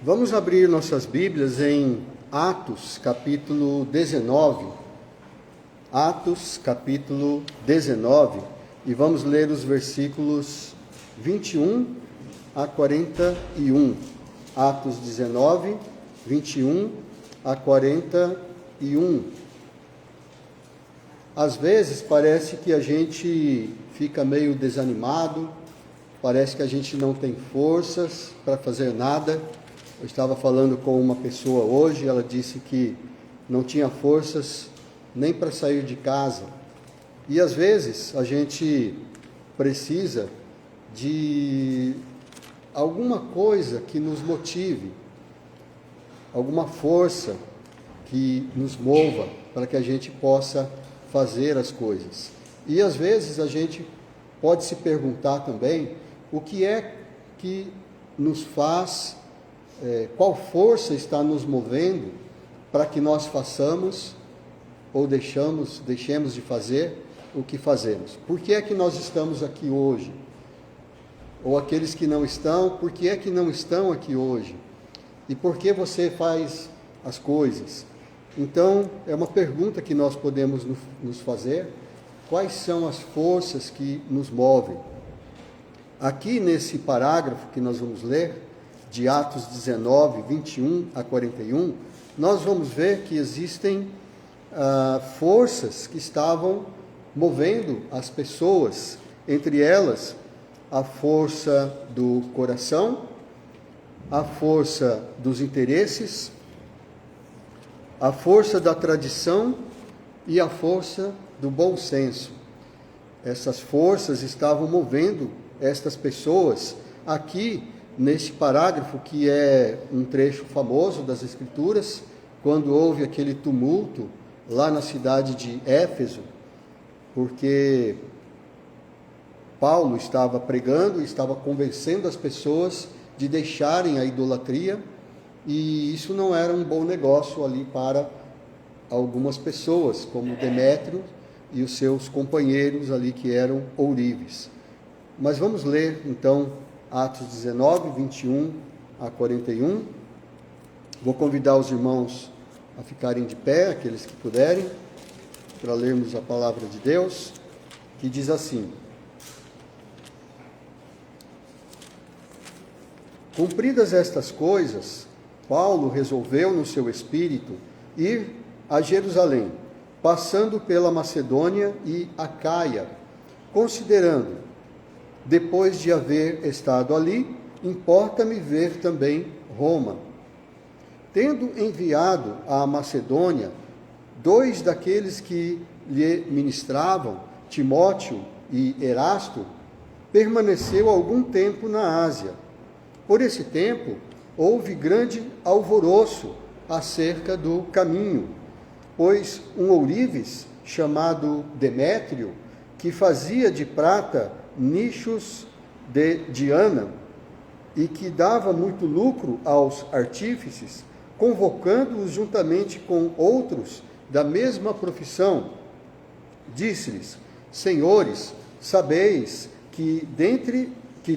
Vamos abrir nossas Bíblias em Atos, capítulo 19. Atos, capítulo 19, e vamos ler os versículos 21 a 41. Atos 19, 21 a 41. Às vezes parece que a gente fica meio desanimado, parece que a gente não tem forças para fazer nada. Eu estava falando com uma pessoa hoje, ela disse que não tinha forças nem para sair de casa. E às vezes a gente precisa de alguma coisa que nos motive, alguma força que nos mova para que a gente possa fazer as coisas. E às vezes a gente pode se perguntar também o que é que nos faz, qual força está nos movendo para que nós façamos ou deixemos de fazer o que fazemos. Por que é que nós estamos aqui hoje? Ou aqueles que não estão, por que é que não estão aqui hoje? E por que você faz as coisas? Então, é uma pergunta que nós podemos nos fazer. Quais são as forças que nos movem? Aqui nesse parágrafo que nós vamos ler, de Atos 19, 21 a 41, nós vamos ver que existem forças que estavam movendo as pessoas, entre elas a força do coração, a força dos interesses, a força da tradição e a força do bom senso. Essas forças estavam movendo estas pessoas aqui neste parágrafo, que é um trecho famoso das Escrituras, quando houve aquele tumulto lá na cidade de Éfeso, porque Paulo estava pregando, estava convencendo as pessoas de deixarem a idolatria, e isso não era um bom negócio ali para algumas pessoas, como Demétrio e os seus companheiros ali que eram ourives. Mas vamos ler então Atos 19, 21 a 41. Vou convidar os irmãos a ficarem de pé, aqueles que puderem, para lermos a palavra de Deus, que diz assim: Cumpridas estas coisas, Paulo resolveu no seu espírito ir a Jerusalém, passando pela Macedônia e Acaia, considerando: depois de haver estado ali, importa-me ver também Roma. Tendo enviado à Macedônia 2 daqueles que lhe ministravam, Timóteo e Erasto, permaneceu algum tempo na Ásia. Por esse tempo, houve grande alvoroço acerca do caminho, pois um ourives, chamado Demétrio, que fazia de prata nichos de Diana, e que dava muito lucro aos artífices, convocando-os juntamente com outros da mesma profissão, disse-lhes: Senhores, sabeis que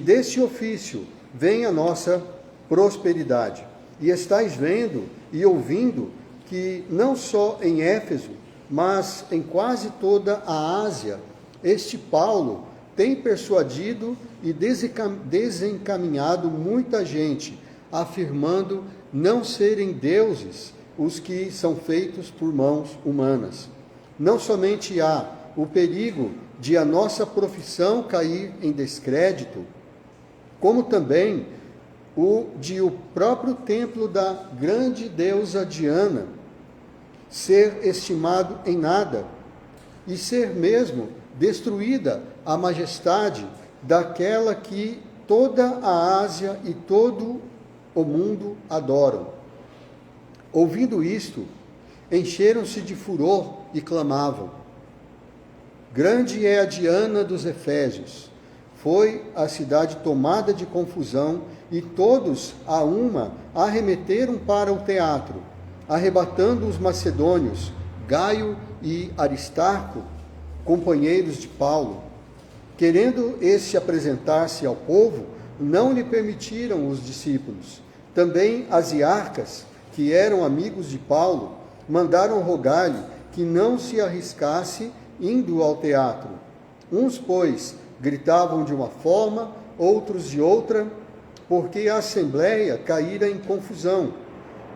desse ofício vem a nossa prosperidade, e estáis vendo e ouvindo que não só em Éfeso, mas em quase toda a Ásia, este Paulo tem persuadido e desencaminhado muita gente, afirmando não serem deuses os que são feitos por mãos humanas. Não somente há o perigo de a nossa profissão cair em descrédito, como também o próprio templo da grande deusa Diana ser estimado em nada, e ser mesmo destruída a majestade daquela que toda a Ásia e todo o mundo adoram. Ouvindo isto, encheram-se de furor e clamavam: Grande é a Diana dos Efésios. Foi a cidade tomada de confusão, e todos a uma arremeteram para o teatro, arrebatando os macedônios, Gaio e Aristarco, companheiros de Paulo. Querendo este apresentar-se ao povo, não lhe permitiram os discípulos, Também as iarcas, que eram amigos de Paulo, mandaram rogar-lhe que não se arriscasse indo ao teatro. Uns, pois, gritavam de uma forma, outros de outra, porque a assembleia caíra em confusão,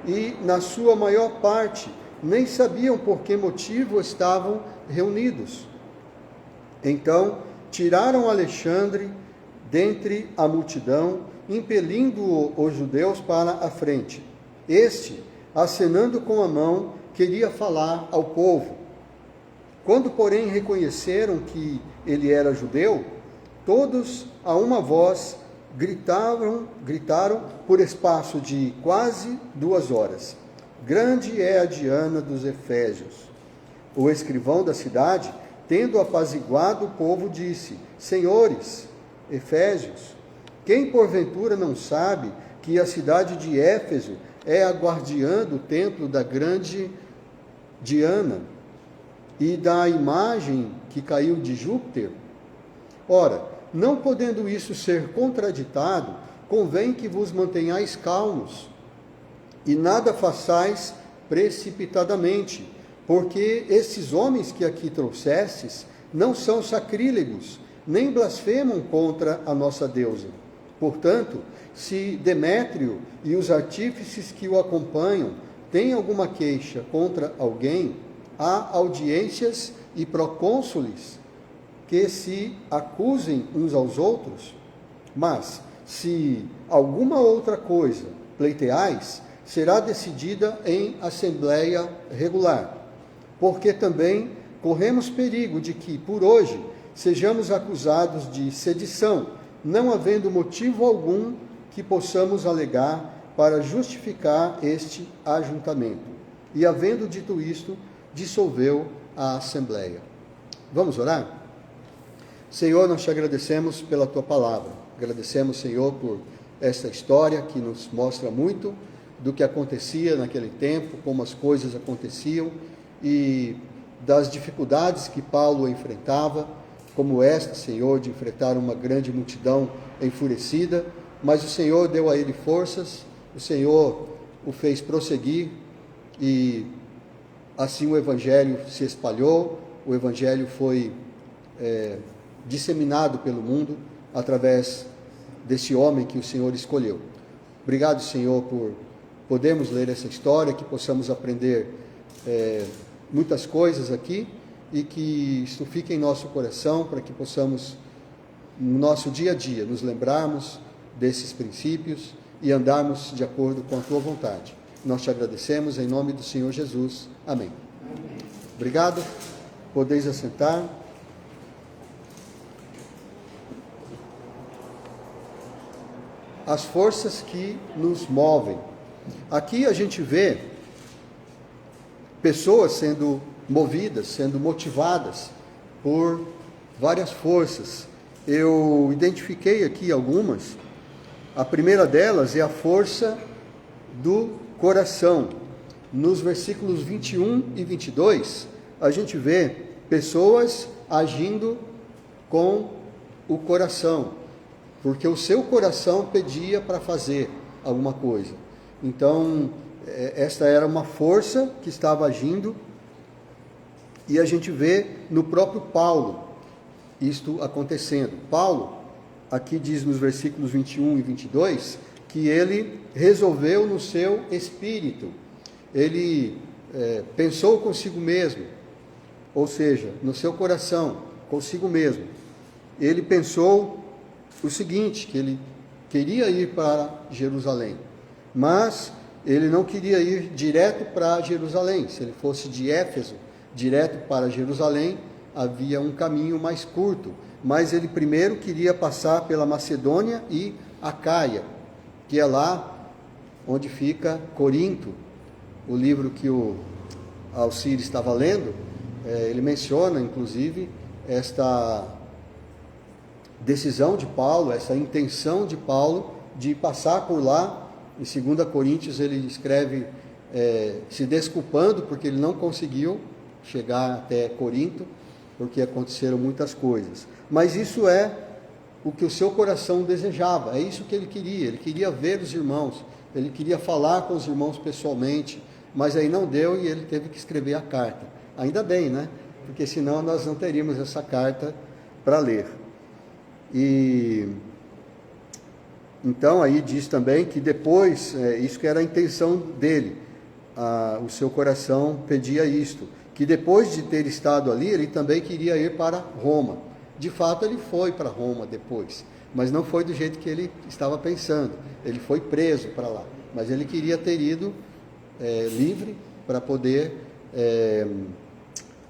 e, na sua maior parte, nem sabiam por que motivo estavam reunidos. Então, tiraram Alexandre dentre a multidão, impelindo os judeus para a frente. Este, acenando com a mão, queria falar ao povo. Quando, porém, reconheceram que ele era judeu, todos a uma voz gritaram por espaço de quase 2 horas: grande é a Diana dos Efésios. O escrivão da cidade, tendo apaziguado o povo, disse: Senhores, Efésios, quem porventura não sabe que a cidade de Éfeso é a guardiã do templo da grande Diana e da imagem que caiu de Júpiter? Ora, não podendo isso ser contraditado, convém que vos mantenhais calmos e nada façais precipitadamente, porque esses homens que aqui trouxestes não são sacrílegos, nem blasfemam contra a nossa deusa. Portanto, se Demétrio e os artífices que o acompanham têm alguma queixa contra alguém, há audiências e procônsules que se acusem uns aos outros. Mas, se alguma outra coisa pleiteais, será decidida em assembleia regular, porque também corremos perigo de que, por hoje, sejamos acusados de sedição, não havendo motivo algum que possamos alegar para justificar este ajuntamento. E, havendo dito isto, dissolveu a assembleia. Vamos orar? Senhor, nós te agradecemos pela tua palavra. Agradecemos, Senhor, por esta história que nos mostra muito do que acontecia naquele tempo, como as coisas aconteciam e das dificuldades que Paulo enfrentava, como esta, Senhor, de enfrentar uma grande multidão enfurecida, mas o Senhor deu a ele forças, o Senhor o fez prosseguir e assim o Evangelho se espalhou, o Evangelho foi disseminado pelo mundo através desse homem que o Senhor escolheu. Obrigado, Senhor, por podermos ler essa história, que possamos aprender muitas coisas aqui e que isso fique em nosso coração para que possamos, no nosso dia a dia, nos lembrarmos desses princípios e andarmos de acordo com a tua vontade. Nós te agradecemos em nome do Senhor Jesus. Amém. Obrigado. Podeis assentar. As forças que nos movem. Aqui a gente vê pessoas sendo movidas, sendo motivadas por várias forças. Eu identifiquei aqui algumas. A primeira delas é a força do coração. Nos versículos 21 e 22, a gente vê pessoas agindo com o coração, porque o seu coração pedia para fazer alguma coisa. Então, esta era uma força que estava agindo, e a gente vê no próprio Paulo isto acontecendo. Paulo, aqui diz nos versículos 21 e 22, que ele resolveu no seu espírito, ele pensou consigo mesmo, ou seja, no seu coração, consigo mesmo. Ele pensou o seguinte, que ele queria ir para Jerusalém, mas ele não queria ir direto para Jerusalém. Se ele fosse de Éfeso direto para Jerusalém, havia um caminho mais curto, mas ele primeiro queria passar pela Macedônia e Acaia, que é lá onde fica Corinto. O livro que o Alcir estava lendo, ele menciona, inclusive, esta decisão de Paulo, essa intenção de Paulo de passar por lá. Em 2 Coríntios ele escreve se desculpando porque ele não conseguiu chegar até Corinto, porque aconteceram muitas coisas. Mas isso é o que o seu coração desejava. É isso que ele queria ver os irmãos, ele queria falar com os irmãos pessoalmente, mas aí não deu e ele teve que escrever a carta. Ainda bem, né? Porque senão nós não teríamos essa carta para ler. E então aí diz também que depois, isso que era a intenção dele, o seu coração pedia isto, que depois de ter estado ali, ele também queria ir para Roma. De fato, ele foi para Roma depois, mas não foi do jeito que ele estava pensando. Ele foi preso para lá, mas ele queria ter ido livre para poder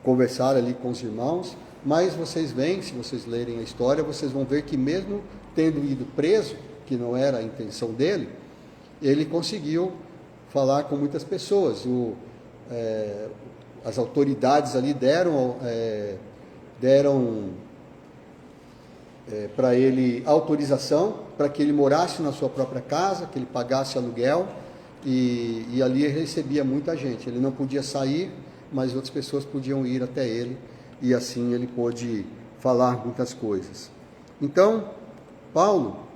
conversar ali com os irmãos. Mas vocês veem, se vocês lerem a história, vocês vão ver que mesmo tendo ido preso, que não era a intenção dele, ele conseguiu falar com muitas pessoas. As autoridades ali deram para ele autorização para que ele morasse na sua própria casa, que ele pagasse aluguel, e ali ele recebia muita gente. Ele não podia sair, mas outras pessoas podiam ir até ele, e assim ele pôde falar muitas coisas. Então, Paulo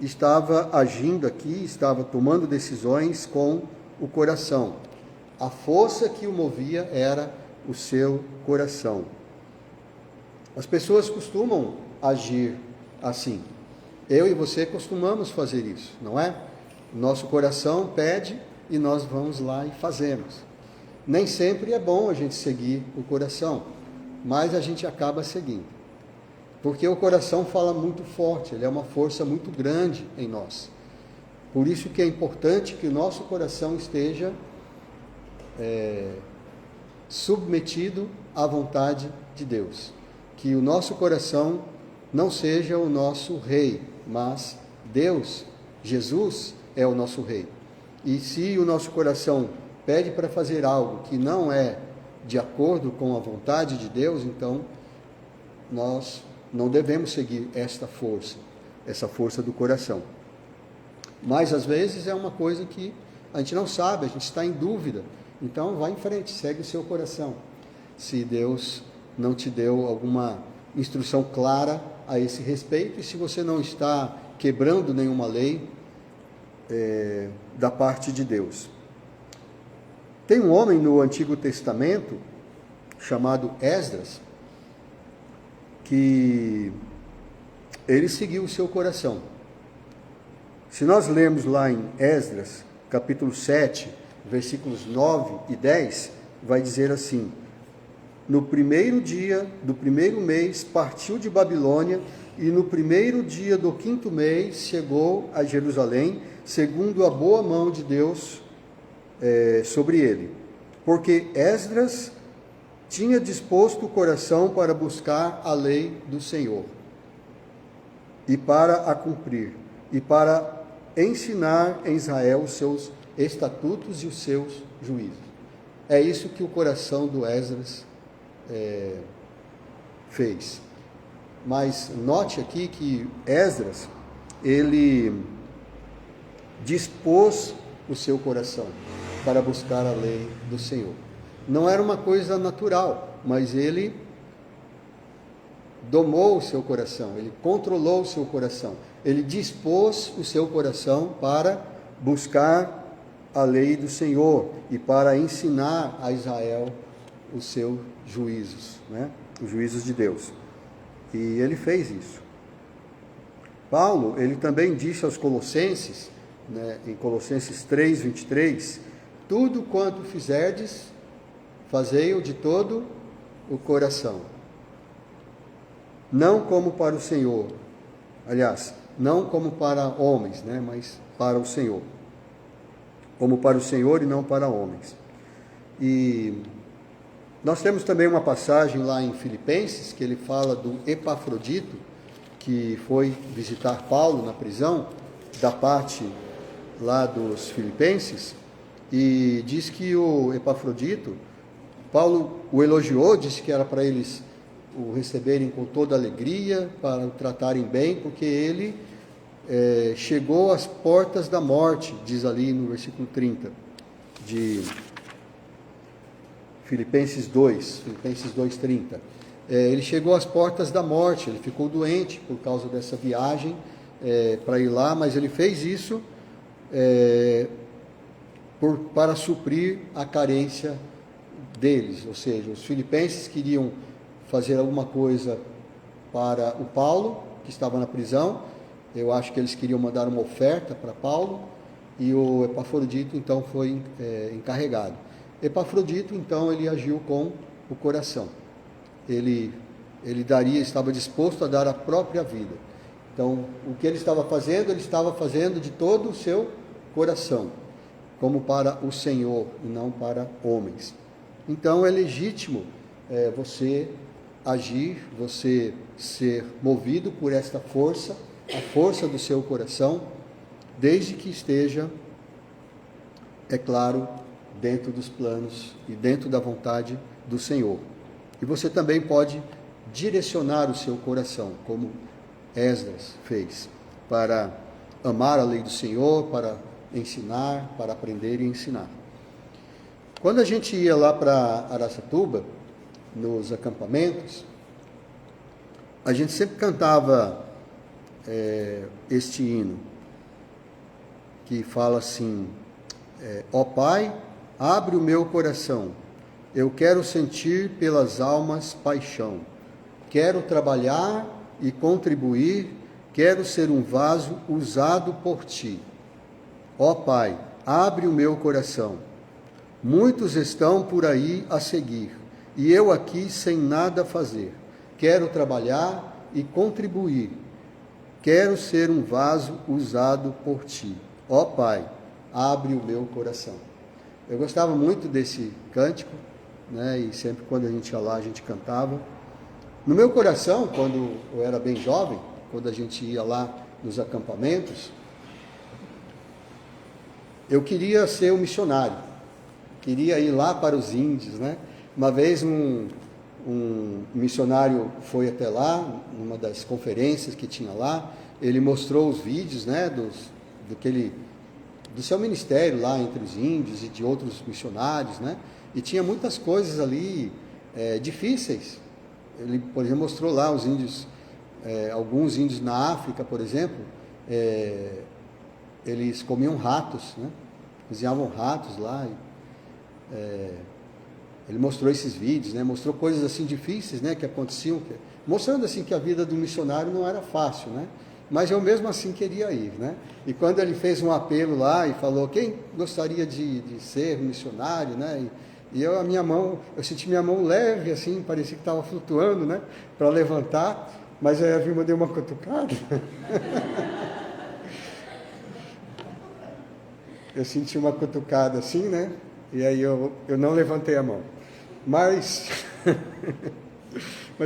estava agindo aqui, estava tomando decisões com o coração. A força que o movia era o seu coração. As pessoas costumam agir assim. Eu e você costumamos fazer isso, não é? Nosso coração pede e nós vamos lá e fazemos. Nem sempre é bom a gente seguir o coração, mas a gente acaba seguindo. Porque o coração fala muito forte, ele é uma força muito grande em nós. Por isso que é importante que o nosso coração esteja submetido à vontade de Deus. Que o nosso coração não seja o nosso rei, mas Deus, Jesus, é o nosso rei. E se o nosso coração pede para fazer algo que não é de acordo com a vontade de Deus, então nós não devemos seguir essa força do coração. Mas às vezes é uma coisa que a gente não sabe, a gente está em dúvida. Então vá em frente, segue o seu coração. Se Deus não te deu alguma instrução clara a esse respeito, e se você não está quebrando nenhuma lei da parte de Deus. Tem um homem no Antigo Testamento chamado Esdras, que ele seguiu o seu coração. Se nós lermos lá em Esdras, capítulo 7, versículos 9 e 10, vai dizer assim: no primeiro dia do primeiro mês partiu de Babilônia, e no primeiro dia do quinto mês chegou a Jerusalém, segundo a boa mão de Deus sobre ele. Porque Esdras tinha disposto o coração para buscar a lei do Senhor, e para a cumprir, e para ensinar em Israel os seus estatutos e os seus juízos. É isso que o coração do Esdras fez. Mas note aqui que Esdras, ele dispôs o seu coração para buscar a lei do Senhor. Não era uma coisa natural, mas ele domou o seu coração, ele controlou o seu coração, ele dispôs o seu coração para buscar a lei do Senhor e para ensinar a Israel os seus juízos, né? Os juízos de Deus. E ele fez isso. Paulo, ele também disse aos Colossenses, né, em Colossenses 3, 23, tudo quanto fizerdes, fazei-o de todo o coração, não como para o Senhor, aliás, não como para homens, né, mas para o Senhor, como para o Senhor e não para homens. E nós temos também uma passagem lá em Filipenses, que ele fala do Epafrodito, que foi visitar Paulo na prisão, da parte lá dos filipenses, e diz que o Epafrodito, Paulo o elogiou, disse que era para eles o receberem com toda alegria, para o tratarem bem, porque ele chegou às portas da morte, diz ali no versículo 30 de Filipenses 2:30. Ele chegou às portas da morte, ele ficou doente por causa dessa viagem para ir lá, mas ele fez isso para suprir a carência deles, ou seja, os filipenses queriam fazer alguma coisa para o Paulo, que estava na prisão. Eu acho que eles queriam mandar uma oferta para Paulo, e o Epafrodito então foi encarregado. Epafrodito então ele agiu com o coração. Ele estava disposto a dar a própria vida. Então, o que ele estava fazendo de todo o seu coração, como para o Senhor e não para homens. Então, é legítimo você agir, você ser movido por esta força, a força do seu coração, desde que esteja, é claro, dentro dos planos e dentro da vontade do Senhor. E você também pode direcionar o seu coração, como Esdras fez, para amar a lei do Senhor, para ensinar, para aprender e ensinar. Quando a gente ia lá para Araçatuba, nos acampamentos, a gente sempre cantava este hino, que fala assim: ó Pai, abre o meu coração, eu quero sentir pelas almas paixão, quero trabalhar e contribuir, quero ser um vaso usado por Ti. Ó Pai, abre o meu coração, muitos estão por aí a seguir, e eu aqui sem nada fazer, quero trabalhar e contribuir, quero ser um vaso usado por Ti. Ó Pai, abre o meu coração. Eu gostava muito desse cântico, né? E sempre quando a gente ia lá, a gente cantava. No meu coração, quando eu era bem jovem, quando a gente ia lá nos acampamentos, eu queria ser um missionário, queria ir lá para os índios, né? Uma vez um missionário foi até lá, numa das conferências que tinha lá, ele mostrou os vídeos, né, do seu ministério lá entre os índios e de outros missionários, né? E tinha muitas coisas ali difíceis. Ele, por exemplo, mostrou lá os índios, alguns índios na África, por exemplo, eles comiam ratos, né? Cozinhavam ratos lá. Ele mostrou esses vídeos, né? Mostrou coisas assim difíceis, né, que aconteciam, mostrando assim que a vida do missionário não era fácil, né? Mas eu mesmo assim queria ir, né? E quando ele fez um apelo lá e falou, quem gostaria de ser missionário, né? E eu senti minha mão leve, assim, parecia que estava flutuando, né? Para levantar, mas aí a Vilma deu uma cutucada. Eu senti uma cutucada assim, né? E aí eu não levantei a mão. Mas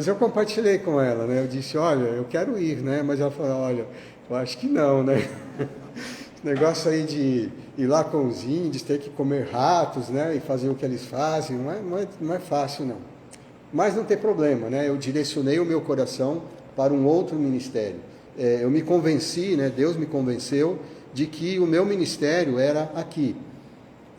eu compartilhei com ela, né? Eu disse, olha, eu quero ir, né? Mas ela falou, olha, eu acho que não, né? Esse negócio aí de ir lá com os índios, ter que comer ratos, né? E fazer o que eles fazem, não é fácil, não. Mas não tem problema, né? Eu direcionei o meu coração para um outro ministério. Eu me convenci, né? Deus me convenceu de que o meu ministério era aqui.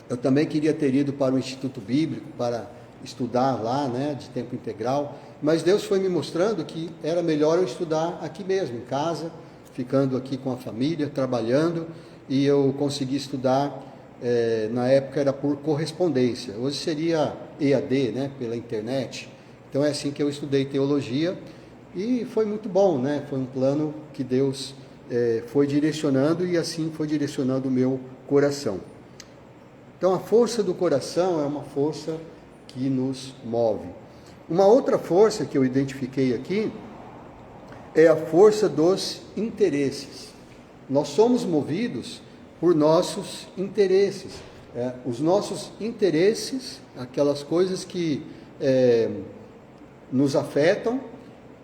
Eu também queria ter ido para o Instituto Bíblico, para estudar lá, né, de tempo integral, mas Deus foi me mostrando que era melhor eu estudar aqui mesmo, em casa, ficando aqui com a família, trabalhando, e eu consegui estudar, na época era por correspondência, hoje seria EAD, né, pela internet. Então é assim que eu estudei teologia, e foi muito bom, né, foi um plano que Deus foi direcionando, e assim foi direcionando o meu coração. Então a força do coração é uma força que nos move. Uma outra força que eu identifiquei aqui é a força dos interesses. Nós somos movidos por nossos interesses. Os nossos interesses, aquelas coisas que nos afetam,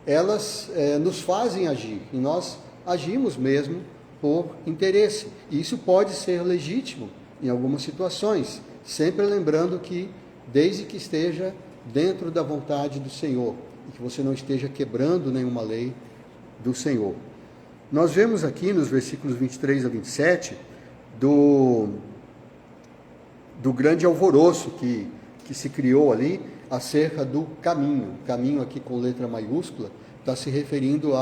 elas nos fazem agir. E nós agimos mesmo por interesse. E isso pode ser legítimo em algumas situações, sempre lembrando que desde que esteja dentro da vontade do Senhor e que você não esteja quebrando nenhuma lei do Senhor. Nós vemos aqui nos versículos 23 a 27 do grande alvoroço que se criou ali acerca do caminho. Caminho aqui com letra maiúscula está se referindo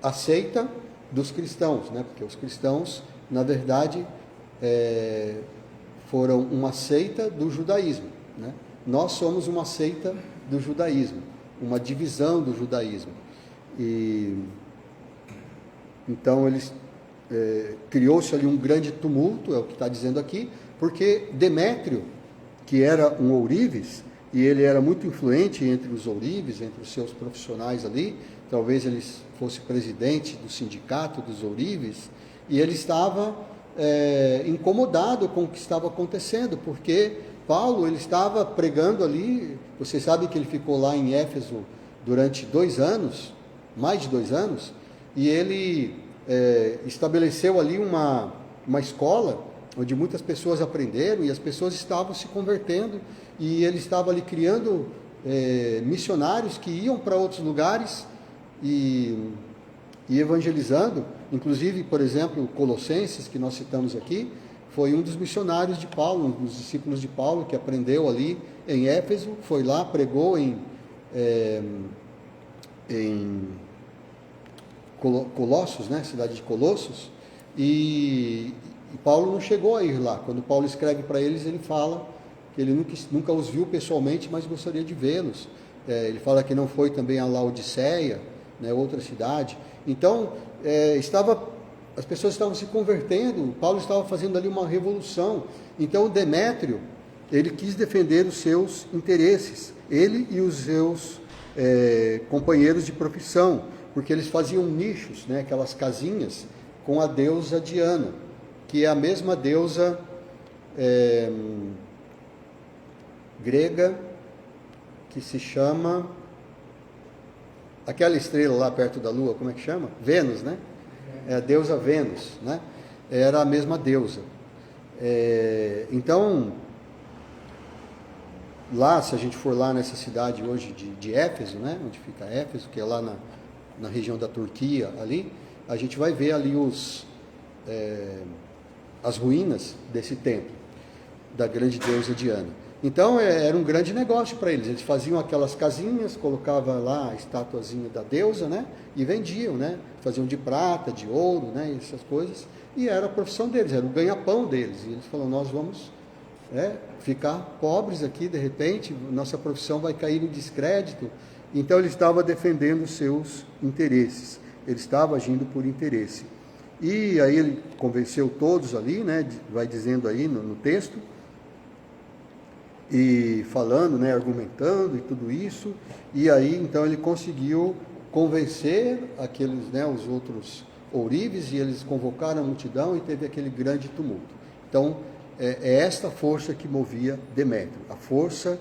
à seita dos cristãos, né? Porque os cristãos, na verdade, foram uma seita do judaísmo, né? Nós somos uma seita do judaísmo, uma divisão do judaísmo. E então criou-se ali um grande tumulto, é o que está dizendo aqui, porque Demétrio, que era um ourives, e ele era muito influente entre os ourives, entre os seus profissionais ali, talvez ele fosse presidente do sindicato dos ourives, e ele estava incomodado com o que estava acontecendo, porque Paulo, ele estava pregando ali, vocês sabem que ele ficou lá em Éfeso durante 2 anos, mais de 2 anos, e ele estabeleceu ali uma escola, onde muitas pessoas aprenderam, e as pessoas estavam se convertendo, e ele estava ali criando missionários que iam para outros lugares, e evangelizando. Inclusive, por exemplo, Colossenses, que nós citamos aqui, foi um dos missionários de Paulo, um dos discípulos de Paulo, que aprendeu ali em Éfeso, foi lá, pregou em Colossos, né, cidade de Colossos, e Paulo não chegou a ir lá. Quando Paulo escreve para eles, ele fala que ele nunca os viu pessoalmente, mas gostaria de vê-los. Ele fala que não foi também a Laodiceia, né, outra cidade. Então, as pessoas estavam se convertendo, Paulo estava fazendo ali uma revolução. Então, Demétrio, ele quis defender os seus interesses, ele e os seus companheiros de profissão, porque eles faziam nichos, né, aquelas casinhas, com a deusa Diana, que é a mesma deusa grega, que se chama, aquela estrela lá perto da lua, como é que chama? Vênus, né? É a deusa Vênus, né? Era a mesma deusa. Então, lá, se a gente for lá nessa cidade hoje de Éfeso, né? Onde fica Éfeso, que é lá na região da Turquia, ali, a gente vai ver ali as ruínas desse templo, da grande deusa Diana. Então, era um grande negócio para eles. Eles faziam aquelas casinhas, colocavam lá a estatuazinha da deusa, né? E vendiam, né? Faziam de prata, de ouro, né? Essas coisas. E era a profissão deles, era o ganha-pão deles. E eles falaram, nós vamos ficar pobres aqui, de repente, nossa profissão vai cair em descrédito. Então, ele estava defendendo os seus interesses. Ele estava agindo por interesse. E aí ele convenceu todos ali, né? Vai dizendo aí no texto, e falando, né, argumentando e tudo isso, e aí então ele conseguiu convencer aqueles, né, os outros ourives, e eles convocaram a multidão e teve aquele grande tumulto. Então é esta força que movia Demétrio, a força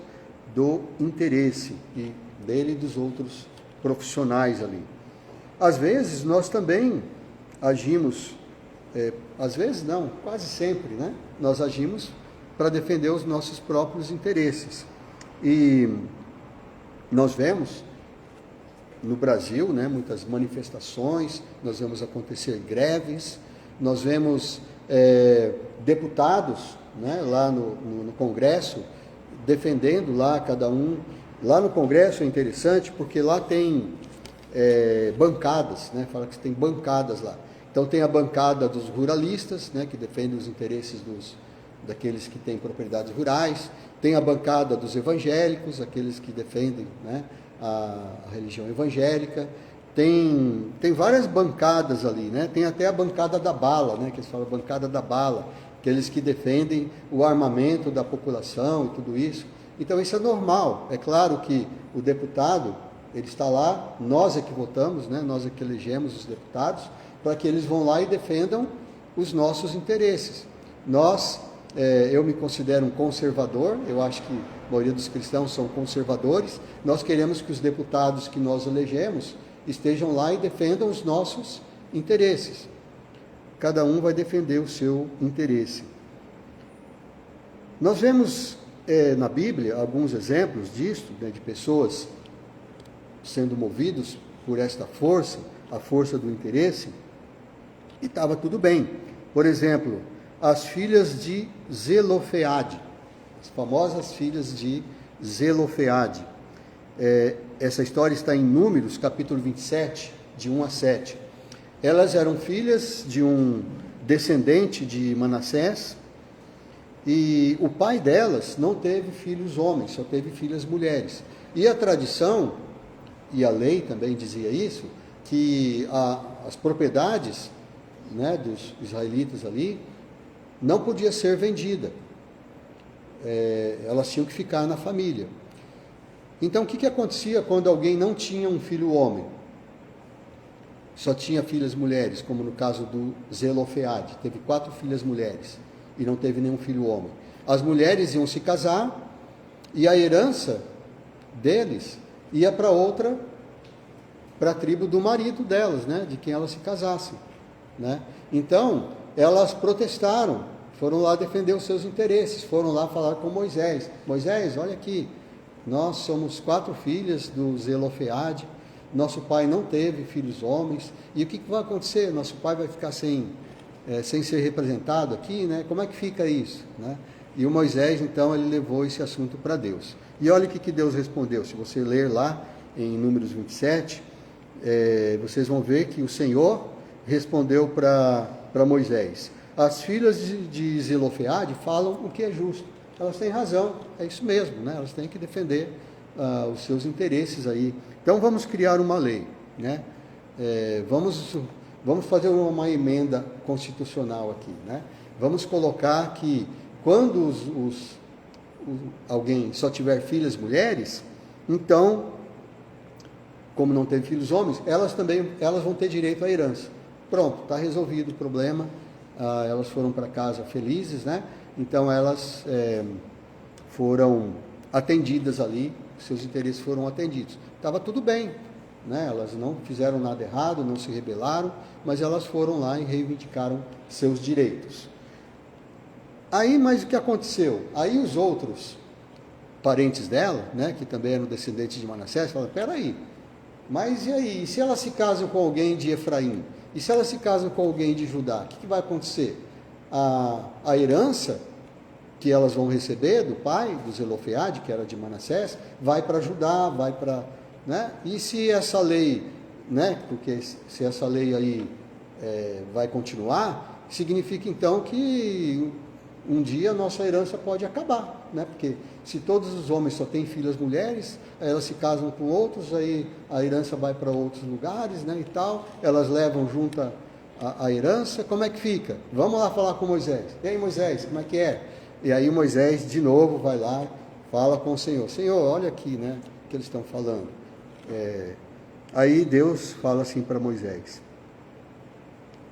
do interesse e dele e dos outros profissionais ali. Às vezes nós também agimos, às vezes não, quase sempre, né, nós agimos para defender os nossos próprios interesses. E nós vemos no Brasil, né, muitas manifestações, nós vemos acontecer greves, nós vemos deputados, né, lá no Congresso, defendendo lá cada um. Lá no Congresso é interessante porque lá tem bancadas, né, fala que tem bancadas lá. Então tem a bancada dos ruralistas, né, que defendem os interesses daqueles que têm propriedades rurais, tem a bancada dos evangélicos, aqueles que defendem, né, a religião evangélica, tem várias bancadas ali, né? Tem até a bancada da bala, né, que eles falam bancada da bala, aqueles que defendem o armamento da população e tudo isso. Então isso é normal. É claro que o deputado, ele está lá, nós é que votamos, né, nós é que elegemos os deputados, para que eles vão lá e defendam os nossos interesses. Eu me considero um conservador, eu acho que a maioria dos cristãos são conservadores. Nós queremos que os deputados que nós elegemos estejam lá e defendam os nossos interesses. Cada um vai defender o seu interesse. Nós vemos na Bíblia alguns exemplos disso, né, de pessoas sendo movidos por esta força, a força do interesse, e estava tudo bem. Por exemplo, as filhas de Zelofeade, as famosas filhas de Zelofeade. Essa história está em Números, capítulo 27, de 1 a 7. Elas eram filhas de um descendente de Manassés, e o pai delas não teve filhos homens, só teve filhas mulheres. E a tradição, e a lei também dizia isso, que as propriedades, né, dos israelitas ali, não podia ser vendida. Elas tinham que ficar na família. Então, o que acontecia quando alguém não tinha um filho homem? Só tinha filhas mulheres, como no caso do Zelofeade, teve 4 filhas mulheres e não teve nenhum filho homem. As mulheres iam se casar e a herança deles ia para a tribo do marido delas, né, de quem elas se casassem, né? Então, elas protestaram, foram lá defender os seus interesses, foram lá falar com Moisés. Moisés, olha aqui, nós somos 4 filhas do Zelofeade, nosso pai não teve filhos homens, e o que vai acontecer? Nosso pai vai ficar sem ser representado aqui, né? Como é que fica isso, né? E o Moisés, então, ele levou esse assunto para Deus. E olha o que Deus respondeu. Se você ler lá em Números 27, vocês vão ver que o Senhor respondeu para Moisés: as filhas de Zelofeade falam o que é justo. Elas têm razão, é isso mesmo, né? Elas têm que defender os seus interesses aí. Então vamos criar uma lei, né? Vamos fazer uma emenda constitucional aqui, né? Vamos colocar que quando alguém só tiver filhas mulheres, então, como não teve filhos homens, elas vão ter direito à herança. Pronto, está resolvido o problema. Elas foram para casa felizes, né? Então elas foram atendidas ali, seus interesses foram atendidos. Estava tudo bem, né? Elas não fizeram nada errado, não se rebelaram, mas elas foram lá e reivindicaram seus direitos. Aí, mas o que aconteceu? Aí os outros parentes dela, né, que também eram descendentes de Manassés, falaram: peraí, mas e aí? E se elas se casam com alguém de Efraim? E se elas se casam com alguém de Judá? O que vai acontecer? A herança que elas vão receber do pai, do Zelofeade, que era de Manassés, vai para Judá, vai para... né? E se essa lei, né, porque se essa lei aí vai continuar, significa então que um dia a nossa herança pode acabar, né? Porque se todos os homens só têm filhas mulheres, elas se casam com outros, aí a herança vai para outros lugares, né, e tal, elas levam junto a herança, como é que fica? Vamos lá falar com Moisés. E aí, Moisés, como é que é? E aí Moisés, de novo, vai lá, fala com o Senhor. Senhor, olha aqui, né, o que eles estão falando. Aí Deus fala assim para Moisés: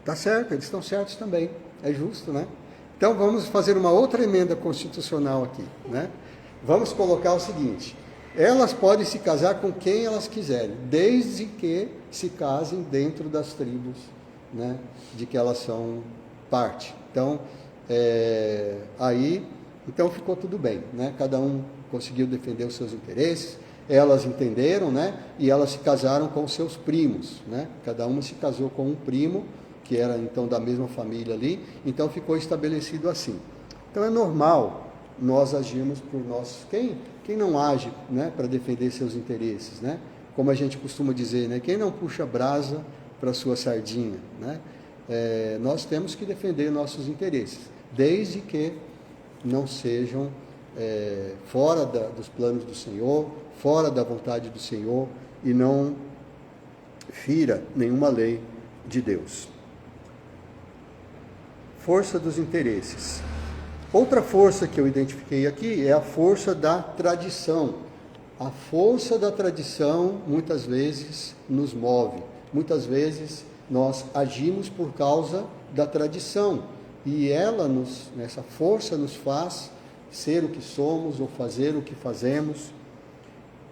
tá certo, eles estão certos também, é justo, né? Então vamos fazer uma outra emenda constitucional aqui, né? Vamos colocar o seguinte: elas podem se casar com quem elas quiserem, desde que se casem dentro das tribos, né, de que elas são parte. Então, então ficou tudo bem, né? Cada um conseguiu defender os seus interesses, elas entenderam, né? E elas se casaram com seus primos, né? Cada uma se casou com um primo, que era então da mesma família ali, então ficou estabelecido assim. Então é normal nós agirmos por nós. Quem não age, né, para defender seus interesses, né? Como a gente costuma dizer, né? Quem não puxa brasa para sua sardinha, né? Nós temos que defender nossos interesses, desde que não sejam fora dos planos do Senhor, fora da vontade do Senhor, e não fira nenhuma lei de Deus. Força dos interesses. Outra força que eu identifiquei aqui é a força da tradição. A força da tradição muitas vezes nos move. Muitas vezes nós agimos por causa da tradição. E essa força nos faz ser o que somos ou fazer o que fazemos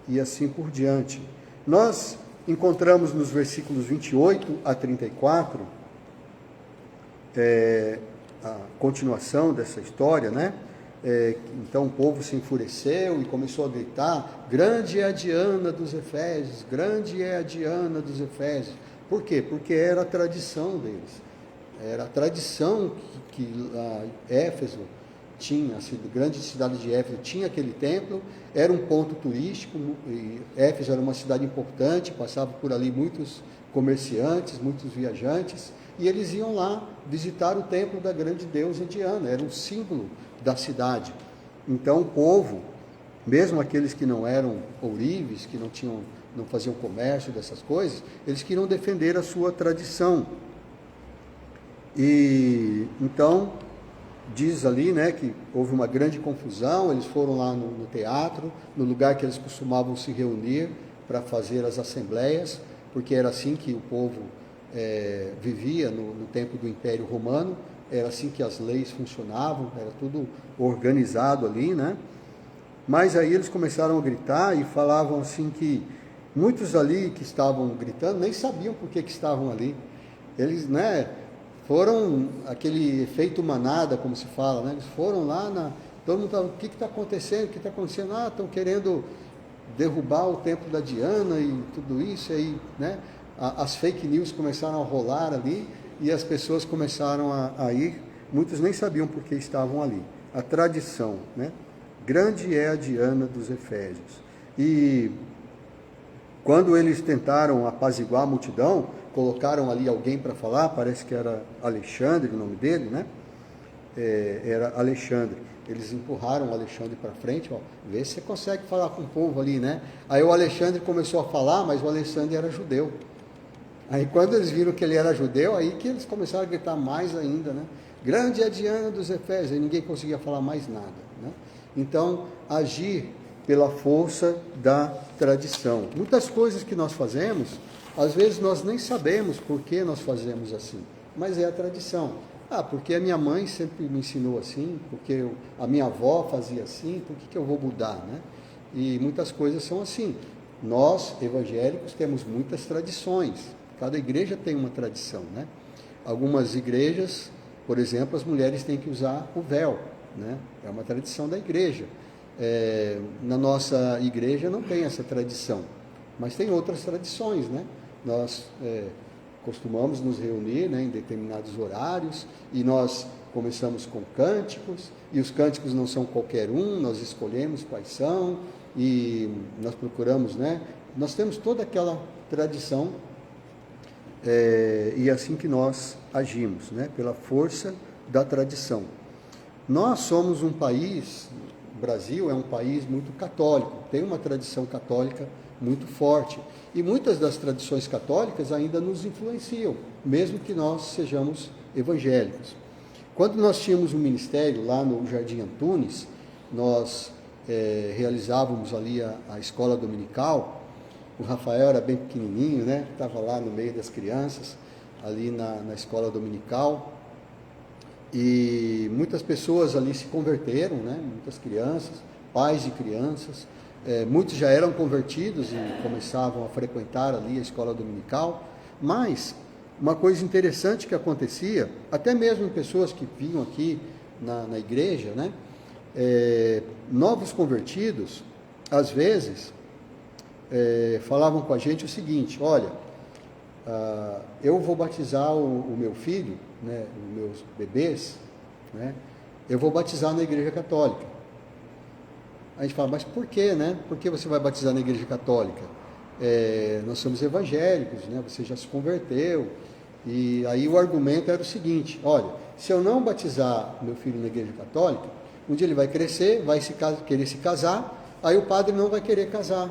e assim por diante. Nós encontramos nos versículos 28 a 34, a continuação dessa história, né? Então o povo se enfureceu e começou a gritar: grande é a Diana dos Efésios, grande é a Diana dos Efésios. Por quê? Porque era a tradição deles, era a tradição que Éfeso tinha, a grande cidade de Éfeso tinha aquele templo, era um ponto turístico, e Éfeso era uma cidade importante, passavam por ali muitos comerciantes, muitos viajantes, e eles iam lá visitar o templo da grande deusa Diana, era um símbolo da cidade. Então o povo, mesmo aqueles que não eram ourives, que não faziam comércio dessas coisas, eles queriam defender a sua tradição. E então diz ali, né, que houve uma grande confusão, eles foram lá no teatro, no lugar que eles costumavam se reunir para fazer as assembleias, porque era assim que o povo vivia no tempo do Império Romano, era assim que as leis funcionavam, era tudo organizado ali, né? Mas aí eles começaram a gritar e falavam assim que muitos ali que estavam gritando nem sabiam por que estavam ali. Eles, né, foram aquele efeito manada, como se fala, né? Eles foram lá, todo mundo estava, o que está acontecendo? O que está acontecendo? Ah, estão querendo derrubar o templo da Diana e tudo isso, e aí, né? As fake news começaram a rolar ali e as pessoas começaram a ir, muitos nem sabiam por que estavam ali. A tradição, né? Grande é a Diana dos Efésios. E quando eles tentaram apaziguar a multidão, colocaram ali alguém para falar, parece que era Alexandre o nome dele, né? Era Alexandre. Eles empurraram o Alexandre para frente, ó, vê se você consegue falar com o povo ali, né? Aí o Alexandre começou a falar, mas o Alexandre era judeu. Aí quando eles viram que ele era judeu, aí que eles começaram a gritar mais ainda, né? Grande é a Diana dos Efésios, e ninguém conseguia falar mais nada, né? Então, agir pela força da tradição. Muitas coisas que nós fazemos, às vezes nós nem sabemos por que nós fazemos assim, mas é a tradição. Ah, porque a minha mãe sempre me ensinou assim, porque a minha avó fazia assim, por que eu vou mudar, né? E muitas coisas são assim. Nós, evangélicos, temos muitas tradições. Cada igreja tem uma tradição, né? Algumas igrejas, por exemplo, as mulheres têm que usar o véu, né? É uma tradição da igreja. Na nossa igreja não tem essa tradição, mas tem outras tradições, né? Nós costumamos nos reunir, né, em determinados horários, e nós começamos com cânticos, e os cânticos não são qualquer um, nós escolhemos quais são, e nós procuramos, né? Nós temos toda aquela tradição, e é assim que nós agimos, né? Pela força da tradição. Nós somos um país, o Brasil é um país muito católico, tem uma tradição católica muito forte, e muitas das tradições católicas ainda nos influenciam, mesmo que nós sejamos evangélicos. Quando nós tínhamos um ministério lá no Jardim Antunes, nós realizávamos ali a escola dominical. O Rafael era bem pequenininho, né? Estava lá no meio das crianças, ali na escola dominical, e muitas pessoas ali se converteram, né? Muitas crianças, pais de crianças, muitos já eram convertidos e começavam a frequentar ali a escola dominical, mas uma coisa interessante que acontecia, até mesmo em pessoas que vinham aqui na igreja, né? Novos convertidos, às vezes, falavam com a gente o seguinte: olha, eu vou batizar o meu filho, né, os meus bebês, né, eu vou batizar na igreja católica. A gente fala, mas por quê, né? Por que você vai batizar na igreja católica? Nós somos evangélicos, né? Você já se converteu. E aí o argumento era o seguinte: olha, se eu não batizar meu filho na igreja católica, um dia ele vai crescer, vai querer se casar, aí o padre não vai querer casar,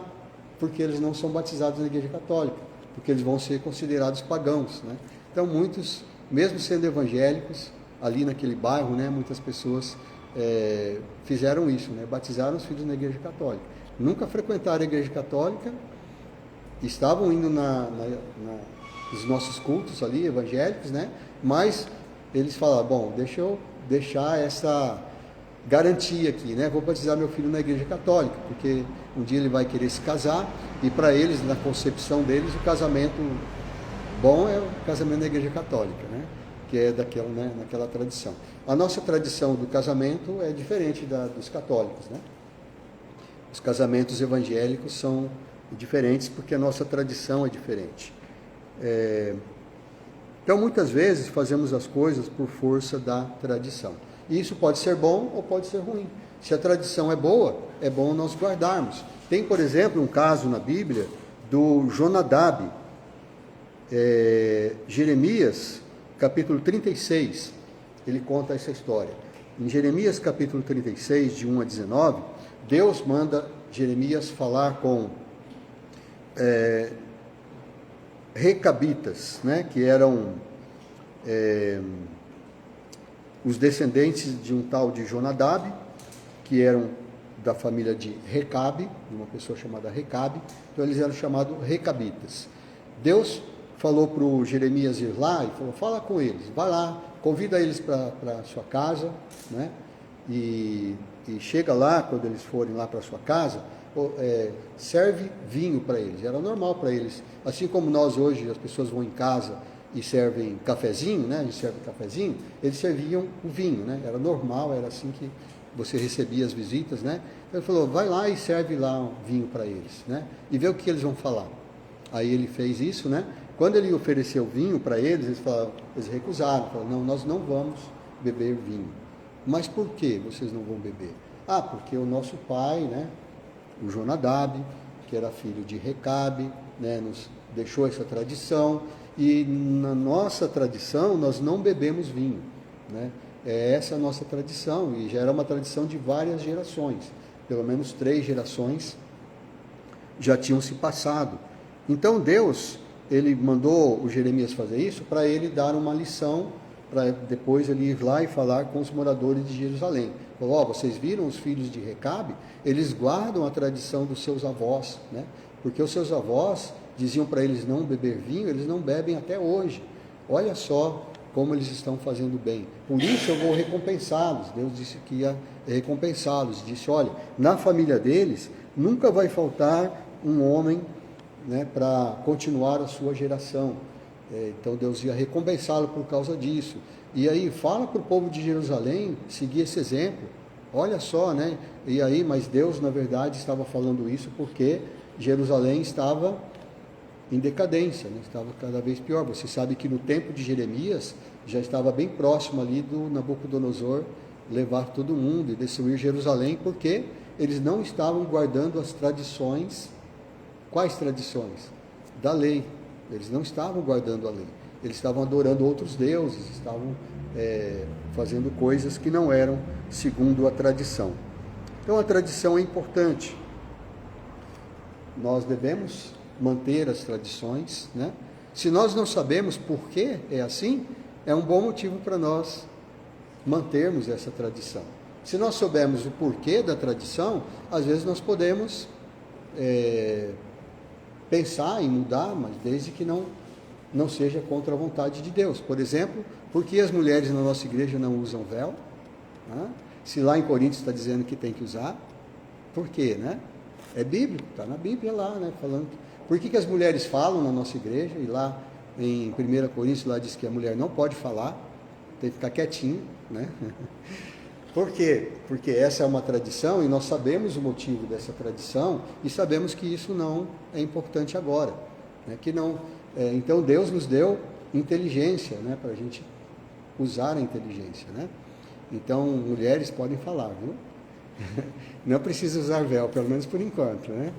porque eles não são batizados na igreja católica, porque eles vão ser considerados pagãos, né? Então muitos, mesmo sendo evangélicos, ali naquele bairro, né, muitas pessoas fizeram isso, né? Batizaram os filhos na igreja católica. Nunca frequentaram a igreja católica, estavam indo nos nossos cultos ali, evangélicos, né? Mas eles falaram, bom, deixa eu deixar essa garantia aqui, né? Vou batizar meu filho na igreja católica, porque um dia ele vai querer se casar, e para eles, na concepção deles, o casamento bom é o casamento na igreja católica, né? Que é naquela tradição. A nossa tradição do casamento é diferente dos católicos, né? Os casamentos evangélicos são diferentes porque a nossa tradição é diferente. Então, muitas vezes, fazemos as coisas por força da tradição. E isso pode ser bom ou pode ser ruim. Se a tradição é boa, é bom nós guardarmos. Tem, por exemplo, um caso na Bíblia do Jonadab, Jeremias, capítulo 36, ele conta essa história. Em Jeremias, capítulo 36, de 1 a 19, Deus manda Jeremias falar com recabitas, né, que eram os descendentes de um tal de Jonadab, que eram da família de Recabe, de uma pessoa chamada Recabe, então eles eram chamados recabitas. Deus falou para o Jeremias ir lá e falou, fala com eles, vai lá, convida eles para a sua casa, né? E chega lá, quando eles forem lá para a sua casa, serve vinho para eles. Era normal para eles, assim como nós hoje, as pessoas vão em casa e servem cafezinho, né? A gente serve cafezinho, eles serviam o vinho, né? Era normal, era assim que você recebia as visitas, né? Ele falou, vai lá e serve lá um vinho para eles, né? E vê o que eles vão falar. Aí ele fez isso, né? Quando ele ofereceu vinho para eles, eles recusaram, falaram, não, nós não vamos beber vinho. Mas por que vocês não vão beber? Ah, porque o nosso pai, né, o Jonadab, que era filho de Recabe, né, nos deixou essa tradição, e na nossa tradição nós não bebemos vinho, né? Essa é a nossa tradição, e já era uma tradição de várias gerações, pelo menos 3 gerações já tinham se passado. Então Deus, ele mandou o Jeremias fazer isso para ele dar uma lição, para depois ele ir lá e falar com os moradores de Jerusalém. Falou, vocês viram os filhos de Recabe? Eles guardam a tradição dos seus avós, né? Porque os seus avós diziam para eles não beber vinho, eles não bebem até hoje. Olha só como eles estão fazendo bem. Por isso eu vou recompensá-los. Deus disse que ia recompensá-los. Disse, olha, na família deles nunca vai faltar um homem, né, para continuar a sua geração. Então Deus ia recompensá-lo por causa disso. E aí fala para o povo de Jerusalém seguir esse exemplo. Olha só, né? E aí, mas Deus na verdade estava falando isso porque Jerusalém estava em decadência, né? Estava cada vez pior. Você sabe que no tempo de Jeremias já estava bem próximo ali do Nabucodonosor levar todo mundo e destruir Jerusalém, porque eles não estavam guardando as tradições. Quais tradições? Da lei. Eles não estavam guardando a lei. Eles estavam adorando outros deuses, estavam fazendo coisas que não eram segundo a tradição. Então a tradição é importante. Nós devemos manter as tradições, né? Se nós não sabemos por que é assim, é um bom motivo para nós mantermos essa tradição. Se nós soubermos o porquê da tradição, às vezes nós podemos pensar em mudar, mas desde que não seja contra a vontade de Deus. Por exemplo, por que as mulheres na nossa igreja não usam véu? Né? Se lá em Coríntios está dizendo que tem que usar, por quê, né? É bíblico, está na Bíblia lá, né? Falando. Por que as mulheres falam na nossa igreja? E lá em 1 Coríntios lá diz que a mulher não pode falar, tem que ficar quietinho, né? Por quê? Porque essa é uma tradição e nós sabemos o motivo dessa tradição e sabemos que isso não é importante agora, né? Que não, então Deus nos deu inteligência, né? Para a gente usar a inteligência, né? Então mulheres podem falar, viu? Não precisa usar véu, pelo menos por enquanto, né?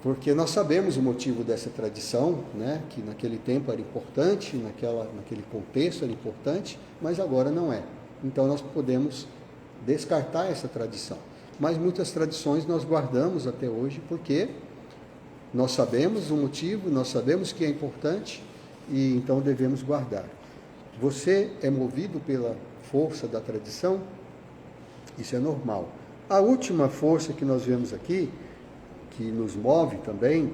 Porque nós sabemos o motivo dessa tradição, né? Que naquele tempo era importante, naquele contexto era importante, mas agora não é. Então nós podemos descartar essa tradição. Mas muitas tradições nós guardamos até hoje porque nós sabemos o motivo, nós sabemos que é importante e então devemos guardar. Você é movido pela força da tradição? Isso é normal. A última força que nós vemos aqui, que nos move também,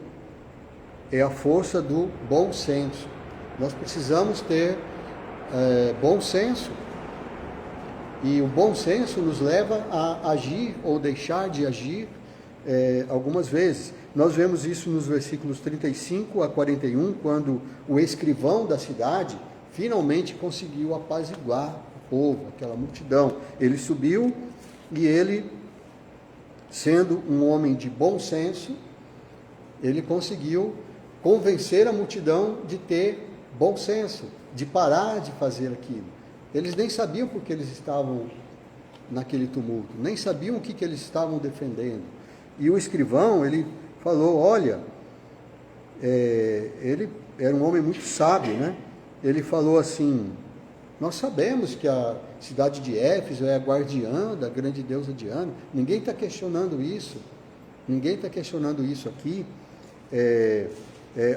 é a força do bom senso. Nós precisamos ter bom senso. E o bom senso nos leva a agir ou deixar de agir algumas vezes. Nós vemos isso nos versículos 35 a 41, quando o escrivão da cidade finalmente conseguiu apaziguar o povo, aquela multidão. Ele subiu e ele, sendo um homem de bom senso, ele conseguiu convencer a multidão de ter bom senso, de parar de fazer aquilo. Eles nem sabiam por que eles estavam naquele tumulto, nem sabiam o que eles estavam defendendo. E o escrivão, ele falou, olha, ele era um homem muito sábio, né? Ele falou assim, nós sabemos que a cidade de Éfeso é a guardiã da grande deusa Diana, ninguém está questionando isso, ninguém está questionando isso aqui.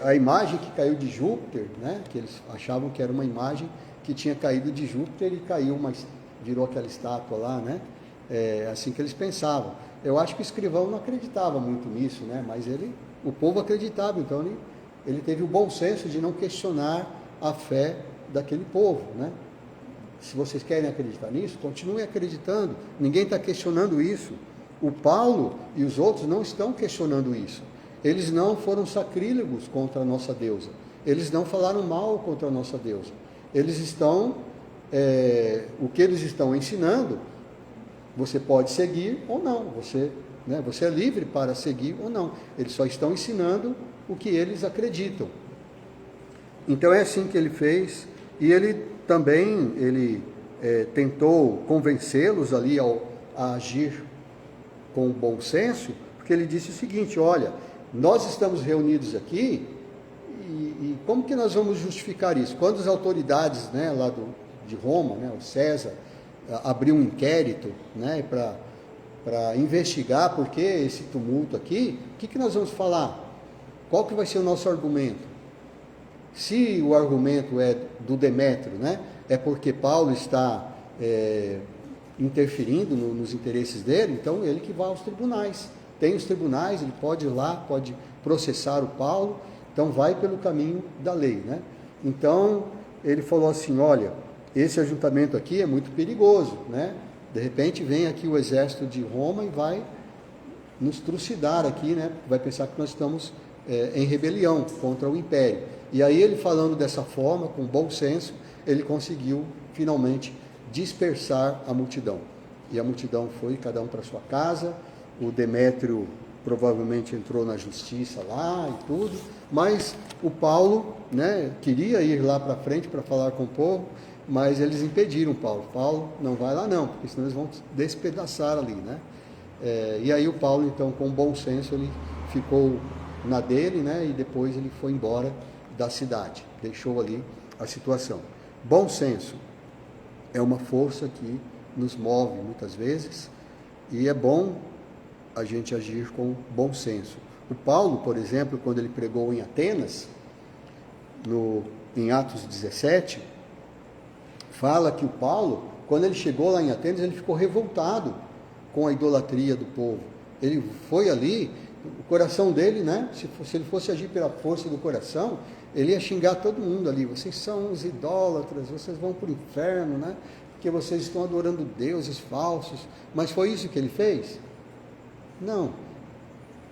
A imagem que caiu de Júpiter, né? Que eles achavam que era uma imagem que tinha caído de Júpiter e caiu, mas virou aquela estátua lá, né? Assim que eles pensavam. Eu acho que o escrivão não acreditava muito nisso, né? Mas o povo acreditava, então ele teve o bom senso de não questionar a fé daquele povo, né? Se vocês querem acreditar nisso, continuem acreditando, ninguém está questionando isso. O Paulo e os outros não estão questionando isso. Eles não foram sacrílegos contra a nossa deusa, eles não falaram mal contra a nossa deusa. Eles estão, o que eles estão ensinando, você pode seguir ou não, você é livre para seguir ou não. Eles só estão ensinando o que eles acreditam. Então é assim que ele fez, e ele também tentou convencê-los ali a agir com bom senso, porque ele disse o seguinte, olha, nós estamos reunidos aqui, e como que nós vamos justificar isso? Quando as autoridades, né, lá de Roma, né, o César, abriu um inquérito, né, para investigar por que esse tumulto aqui, o que nós vamos falar? Qual que vai ser o nosso argumento? Se o argumento é do Demétrio, né, é porque Paulo está interferindo nos interesses dele, então ele que vai aos tribunais. Tem os tribunais, ele pode ir lá, pode processar o Paulo, então vai pelo caminho da lei, né? Então ele falou assim, olha, esse ajuntamento aqui é muito perigoso, né? De repente vem aqui o exército de Roma e vai nos trucidar aqui, né? Vai pensar que nós estamos em rebelião contra o império. E aí ele falando dessa forma, com bom senso, ele conseguiu finalmente dispersar a multidão. E a multidão foi, cada um para sua casa. O Demétrio provavelmente entrou na justiça lá e tudo, mas o Paulo, né, queria ir lá para frente para falar com o povo, mas eles impediram Paulo. Paulo, não vai lá não, porque senão eles vão despedaçar ali, né? E aí o Paulo, então, com bom senso, ele ficou na dele, né, e depois ele foi embora da cidade, deixou ali a situação. Bom senso é uma força que nos move muitas vezes, e é bom a gente agir com bom senso. O Paulo, por exemplo, quando ele pregou em Atenas, em Atos 17, fala que o Paulo, quando ele chegou lá em Atenas, ele ficou revoltado com a idolatria do povo. Ele foi ali, o coração dele, né, se ele fosse agir pela força do coração, ele ia xingar todo mundo ali, vocês são os idólatras, vocês vão para o inferno, né, porque vocês estão adorando deuses falsos. Mas foi isso que ele fez? Não,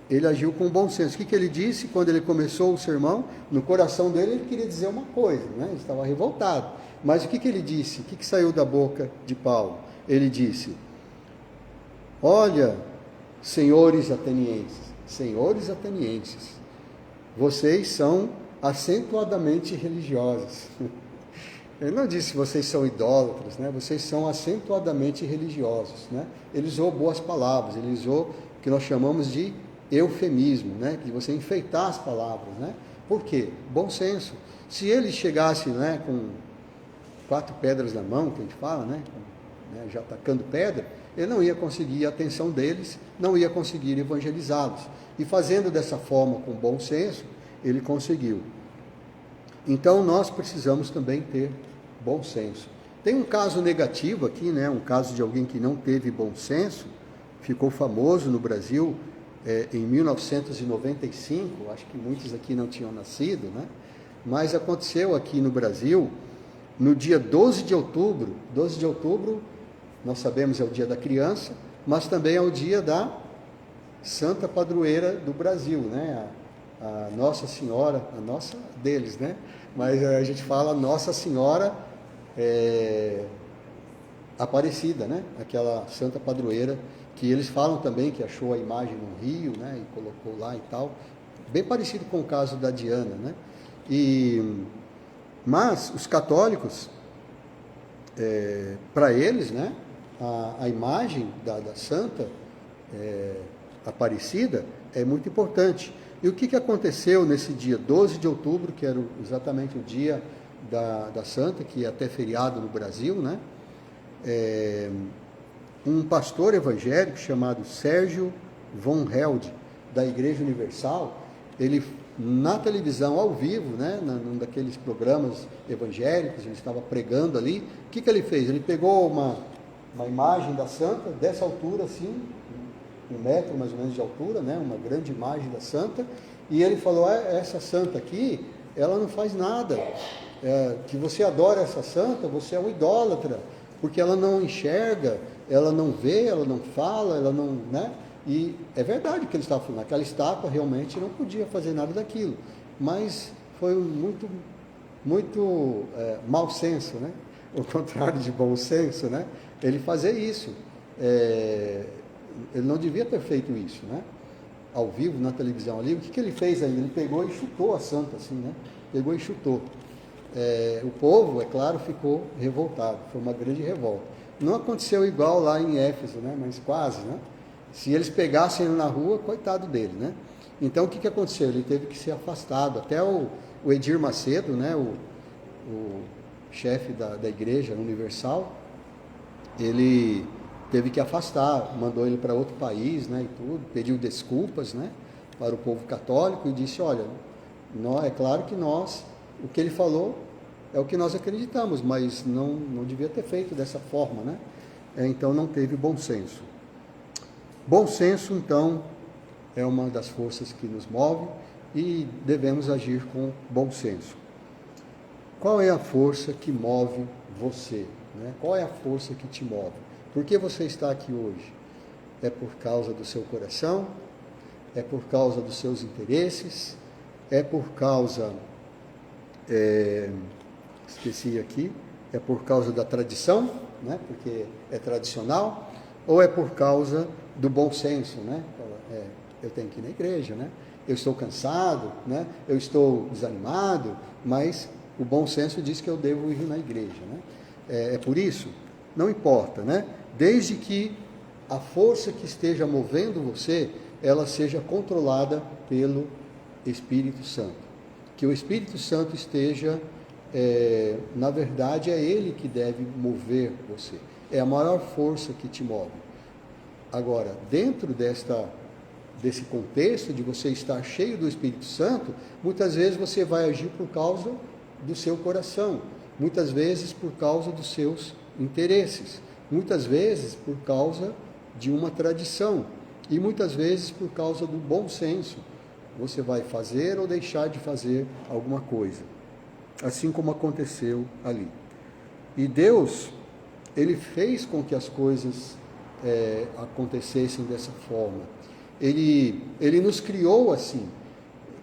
ele agiu com bom senso. O que ele disse quando ele começou o sermão? No coração dele ele queria dizer uma coisa, né? Ele estava revoltado, mas o que ele disse? O que saiu da boca de Paulo? Ele disse, olha, senhores atenienses, vocês são acentuadamente religiosos. Ele não disse vocês são idólatras, né? Vocês são acentuadamente religiosos, né? Ele usou boas palavras, ele usou o que nós chamamos de eufemismo, né? De você enfeitar as palavras, né? Por quê? Bom senso. Se ele chegasse, né, com 4 pedras na mão, que a gente fala, né, já atacando pedra, ele não ia conseguir a atenção deles, não ia conseguir evangelizá-los. E fazendo dessa forma, com bom senso, ele conseguiu. Então nós precisamos também ter bom senso. Tem um caso negativo aqui, né? Um caso de alguém que não teve bom senso, ficou famoso no Brasil em 1995, acho que muitos aqui não tinham nascido, né? Mas aconteceu aqui no Brasil, no dia 12 de outubro, nós sabemos é o dia da criança, mas também é o dia da Santa Padroeira do Brasil, né? A Nossa Senhora, a nossa deles, né? Mas a gente fala Nossa Senhora Aparecida, né? Aquela Santa Padroeira que eles falam também que achou a imagem no rio, né? E colocou lá e tal, bem parecido com o caso da Diana, né? Mas os católicos, para eles, né, a imagem da santa Aparecida é muito importante. E o que aconteceu nesse dia 12 de outubro, que era exatamente o dia da santa, que é até feriado no Brasil, né? Um pastor evangélico chamado Sérgio von Held, da Igreja Universal, ele, na televisão, ao vivo, né, num daqueles programas evangélicos, ele estava pregando ali. O que ele fez? Ele pegou uma imagem da santa, dessa altura, assim, 1 metro mais ou menos de altura, né, uma grande imagem da santa, e ele falou: essa santa aqui, ela não faz nada, que você adora essa santa, você é um idólatra, porque ela não enxerga, ela não vê, ela não fala, ela não, né? E é verdade o que ele estava falando, aquela estátua realmente não podia fazer nada daquilo, mas foi muito mau senso, né? O contrário de bom senso, né? Ele fazer isso, ele não devia ter feito isso, né? Ao vivo, na televisão ali. O que ele fez ainda? Ele pegou e chutou a santa, assim, né? Pegou e chutou. O povo, é claro, ficou revoltado, foi uma grande revolta. Não aconteceu igual lá em Éfeso, né? Mas quase, né? Se eles pegassem ele na rua, coitado dele, né? Então, o que aconteceu? Ele teve que ser afastado. Até o Edir Macedo, né? O chefe da Igreja Universal, ele teve que afastar, mandou ele para outro país, né? E tudo, pediu desculpas, né? Para o povo católico e disse: olha, é claro que o que ele falou é o que nós acreditamos, mas não devia ter feito dessa forma, né? Então, não teve bom senso. Bom senso, então, é uma das forças que nos move e devemos agir com bom senso. Qual é a força que move você, né? Qual é a força que te move? Por que você está aqui hoje? É por causa do seu coração? É por causa dos seus interesses? É por causa... esqueci aqui. É por causa da tradição, né? Porque é tradicional? Ou é por causa do bom senso, né? Eu tenho que ir na igreja, né? Eu estou cansado, né? Eu estou desanimado, mas o bom senso diz que eu devo ir na igreja, né? É por isso? Não importa, né? Desde que a força que esteja movendo você, ela seja controlada pelo Espírito Santo. Que o Espírito Santo esteja, na verdade, é Ele que deve mover você. É a maior força que te move. Agora, dentro desse contexto de você estar cheio do Espírito Santo, muitas vezes você vai agir por causa do seu coração, muitas vezes por causa dos seus interesses, muitas vezes por causa de uma tradição e muitas vezes por causa do bom senso. Você vai fazer ou deixar de fazer alguma coisa, assim como aconteceu ali. E Deus, Ele fez com que as coisas acontecessem dessa forma. Ele nos criou assim.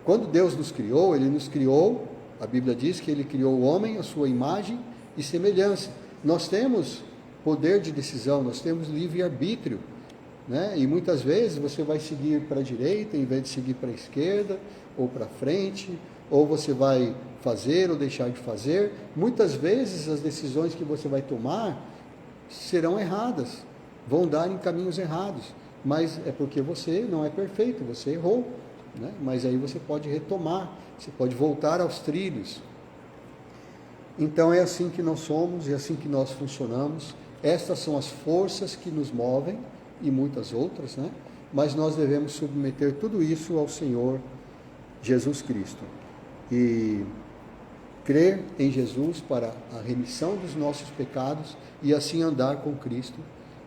Quando Deus nos criou, Ele nos criou, a Bíblia diz que Ele criou o homem à sua imagem e semelhança. Nós temos poder de decisão, nós temos livre-arbítrio, né? E muitas vezes você vai seguir para a direita em vez de seguir para a esquerda, ou para frente, ou você vai fazer ou deixar de fazer. Muitas vezes as decisões que você vai tomar serão erradas, vão dar em caminhos errados, mas é porque você não é perfeito, você errou, né? Mas aí você pode retomar, você pode voltar aos trilhos. Então é assim que nós somos, é assim que nós funcionamos. Estas são as forças que nos movem, e muitas outras, né? Mas nós devemos submeter tudo isso ao Senhor Jesus Cristo e crer em Jesus para a remissão dos nossos pecados e assim andar com Cristo.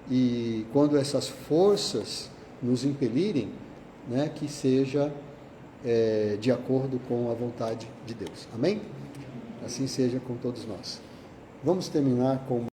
E quando essas forças nos impelirem, né, que seja de acordo com a vontade de Deus. Amém? Assim seja com todos nós. Vamos terminar com